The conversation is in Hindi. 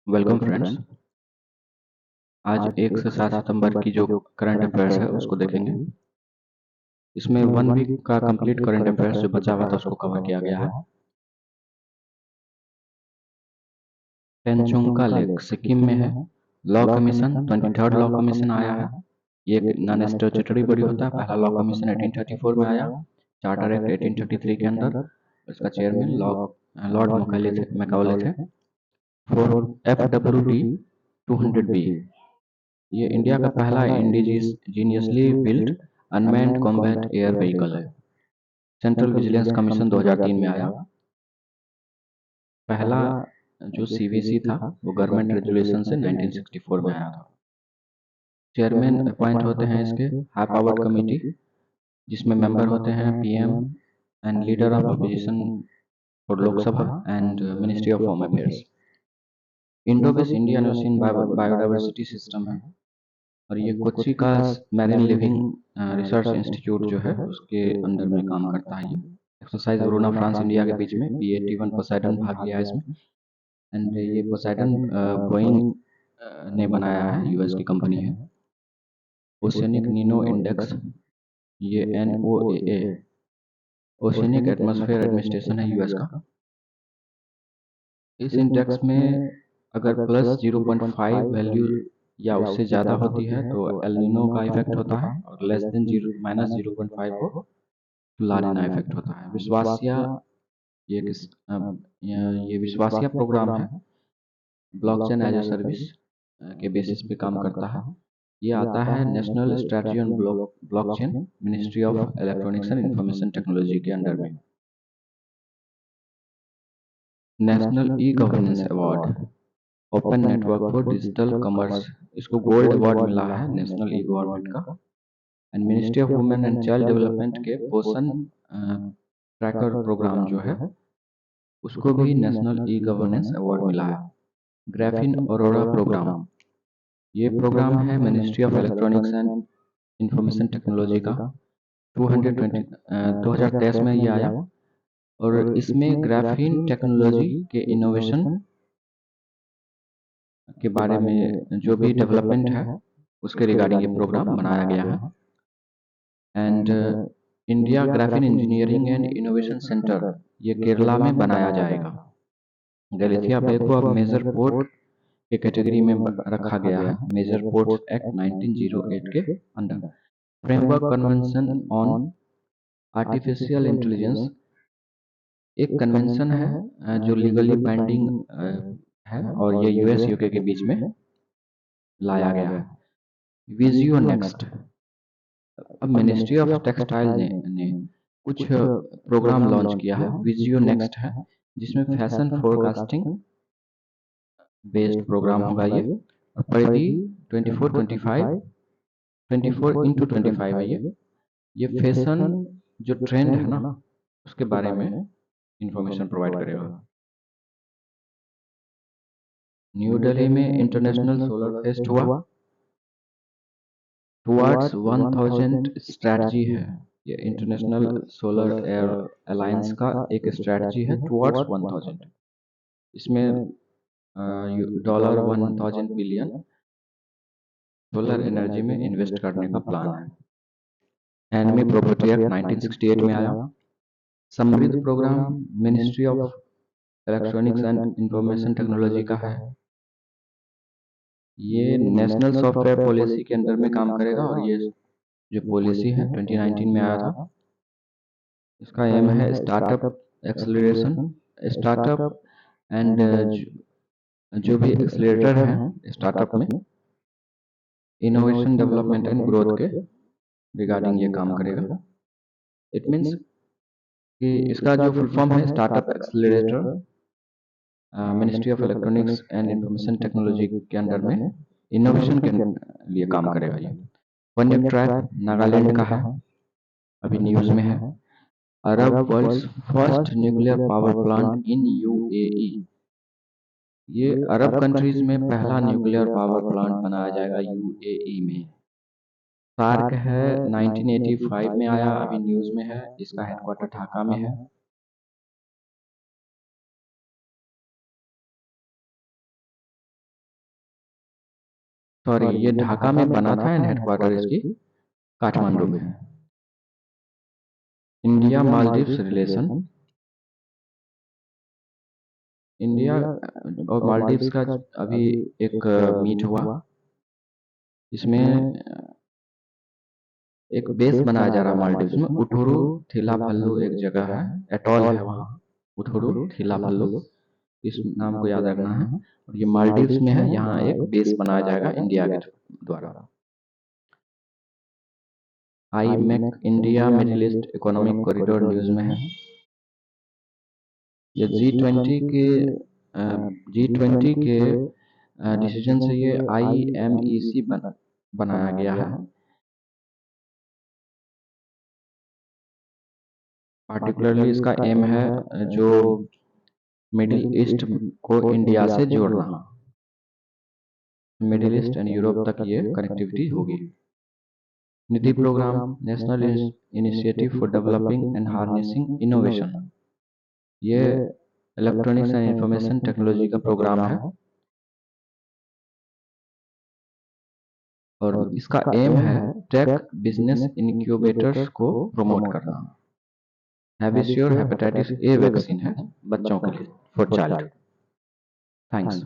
Welcome friends. आज 1 से 7 सितंबर की जो करंट अफेयर्स है उसको देखेंगे। इसमें 1 वीक का कंप्लीट करंट अफेयर्स जो बचा हुआ था उसको कवर किया गया है। पेंचुंगा लेक सिक्किम में है। Law commission 23rd law commission आया है। ये एक नॉन स्टैट्यूटरी बॉडी होता है। पहला लॉ कमीशन 1834 में आया, चार्टर एक्ट 1833 के अंदर। इसका चेयरमैन लॉर्ड मैकाउले थे। फोर FWD 200B, ये इंडिया का पहला indigenously built unmanned combat air vehicle है। सेंट्रल विजिलेंस कमीशन 2003 में आया। पहला जो CVC था वो गवर्नमेंट रेजुलेशन से 1964 में आया था। चेयरमैन अपॉइंट होते हैं इसके हाई पावर्ड कमेटी, जिसमें मेंबर होते हैं PM and leader of opposition for Lok Sabha and ministry of home affairs. IndOBIS Indian ocean biodiversity system है, और ये कोच्चि का मैरीन लिविंग रिसर्च इंस्टीट्यूट जो है उसके अंडर में काम करता है। ये एक्सरसाइज वरुणा फ्रांस इंडिया के बीच में PAT-1 पोसाइडन भाग लिया है इसमें। एंड ये पोसाइडन बोइंग ने बनाया है, US की कंपनी है। ओशियनिक नीनो इंडेक्स, ये NOAA ओशियनिक एटमॉस्फेयर एडमिनिस्ट्रेशन है US का। इस इंडेक्स में अगर +0.5 वैल्यू या उससे ज़्यादा होती है तो एल नीनो का इफेक्ट होता है, और लेस देन -0.5 हो तो ला नीना इफेक्ट होता है। विश्वासिया ये विश्वासिया प्रोग्राम है, ब्लॉकचेन एज ए सर्विस के बेसिस पे काम करता है। ये आता है national strategy on blockchain, ministry of electronics and information technology के अंडर में। National e governance award, open network for digital commerce, इसको गोल्ड अवार्ड मिला है नेशनल ई गवर्नमेंट का। And ministry of women and child development के पोषण ट्रैकर प्रोग्राम जो है उसको भी नेशनल ई गवर्नेंस अवार्ड मिला है। ग्राफीन ऑरोरा प्रोग्राम, ये प्रोग्राम है ministry of electronics and information technology का। 2023 में ये आया, और इसमें ग्राफीन टेक्नोलॉजी के इनोवेशन के बारे में जो भी डेवलपमेंट है उसके रिगार्डिंग ये प्रोग्राम बनाया गया है। And India graphene engineering and innovation centre, ये केरला में बनाया जाएगा। गैलिथिया बे को अब मेजर पोर्ट के कैटेगरी में रखा गया है, मेजर पोर्ट एक्ट 1908 के under. Framework convention on artificial intelligence एक कन्वेंशन है जो लीगली बाइंडिंग है, और ये US UK के बीच में लाया गया है। विजियो नेक्स्ट, अब मिनिस्ट्री ऑफ टेक्सटाइल ने कुछ प्रोग्राम लॉन्च किया है। विजियो नेक्स्ट है, जिसमें फैशन फोरकास्टिंग बेस्ड प्रोग्राम होगा ये, और परिधि 24x25 है। ये फैशन जो ट्रेंड है ना उसके बारे में इंफॉर्मेशन प्रोवाइड करेगा। न्यू दिल्ली में इंटरनेशनल सोलर फेस्ट हुआ। टुवर्ड्स 1000 स्ट्रैटेजी है, ये इंटरनेशनल सोलर एयर अलायंस का एक स्ट्रैटेजी है टुवर्ड्स 1000। इसमें $1000 बिलियन सोलर एनर्जी में इन्वेस्ट करने का प्लान है। एनमी प्रॉपर्टी एक्ट 1968 में आया। Samridh programme ministry of electronics and information technology का है। ये नेशनल सॉफ्टवेयर पॉलिसी के अंदर में काम करेगा, और ये जो पॉलिसी है 2019 में आया था। इसका एम है स्टार्टअप एक्सेलरेशन, स्टार्टअप एंड जो भी एक्सेलरेटर हैं स्टार्टअप में, इनोवेशन डेवलपमेंट एंड ग्रोथ के रिगार्डिंग ये काम करेगा। इट मीन्स कि इसका जो फुल फॉर्म है startup accelerator, ministry of electronics and information technology के अंडर में इनोवेशन के लिए काम करेगा ये। वन्य ट्रैक नागालैंड का है, अभी न्यूज में है। Arab world's first nuclear power plant in UAE, ये अरब कंट्रीज में पहला न्यूक्लियर पावर प्लांट बनाया जाएगा UAE में। सार्क है 1985 में आया, अभी न्यूज में है। इसका हेडक्वार्टर ढाका में है। सॉरी, ये ढाका में बना था एंड हेडक्वार्टर इसकी काठमांडू में है। इंडिया मालदीव्स रिलेशन, इंडिया और मालदीव्स का अभी एक मीट हुआ। इसमें एक बेस बनाया जा रहा है मालदीव्स में। उठुरु थिलाफल्लु एक जगह है, एटॉल है वहाँ, उठुरु थिलाफल्लु, इस नाम को याद रखना है। और ये मालदीव्स में है, यहाँ एक बेस बनाया जाएगा इंडिया के द्वारा। I make India middle east economic corridor news में है। ये G20 के डिसीजन से ये IMEC बनाया गया है। पार्टिकुलरली इसका एम है जो मिडिल ईस्ट को इंडिया से जोड़ना, मिडिल ईस्ट एंड यूरोप तक ये कनेक्टिविटी होगी। NIDHI program, national initiative for developing and harnessing innovation, ये इलेक्ट्रॉनिक्स एंड इंफॉर्मेशन टेक्नोलॉजी का प्रोग्राम है और इसका एम है टेक बिजनेस इनक्यूबेटर्स को प्रमोट करना। हैविश्योर हेपेटाइटिस ए वैक्सीन है बच्चों के लिए, फॉर चाइल्ड। थैंक्स।